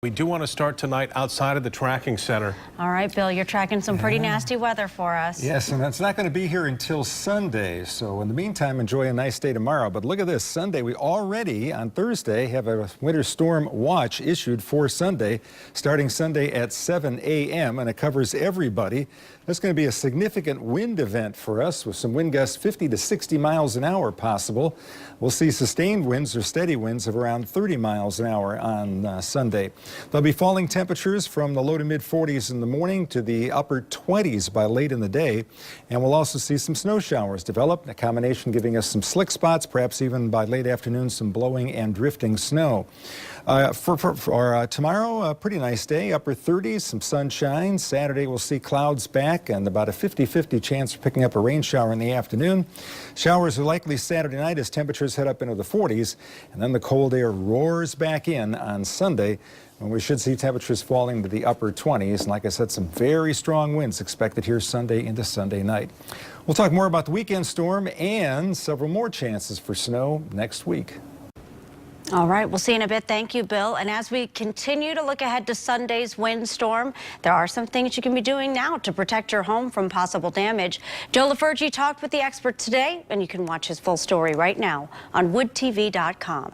We do want to start tonight outside of the tracking center. All right, Bill, you're tracking some pretty nasty weather for us. Yes, and it's not going to be here until Sunday. So in the meantime, enjoy a nice day tomorrow. But look at this, Sunday, we already on Thursday have a winter storm watch issued for Sunday, starting Sunday at 7 a.m. and it covers everybody. That's going to be a significant wind event for us with some wind gusts 50 to 60 miles an hour possible. We'll see sustained winds or steady winds of around 30 miles an hour on Sunday. There'll be falling temperatures from the low to mid 40s in the morning to the upper 20s by late in the day. And we'll also see some snow showers develop, a combination giving us some slick spots, perhaps even by late afternoon, some blowing and drifting snow. For tomorrow, a pretty nice day, upper 30s, some sunshine. Saturday, we'll see clouds back and about a 50-50 chance of picking up a rain shower in the afternoon. Showers are likely Saturday night as temperatures head up into the 40s, and then the cold air roars back in on Sunday, when we should see temperatures falling to the upper 20s. And like I said, some very strong winds expected here Sunday into Sunday night. We'll talk more about the weekend storm and several more chances for snow next week. All right, we'll see in a bit. Thank you, Bill. And as we continue to look ahead to Sunday's windstorm, there are some things you can be doing now to protect your home from possible damage. Joe LaFurgey talked with the expert today, and you can watch his full story right now on woodtv.com.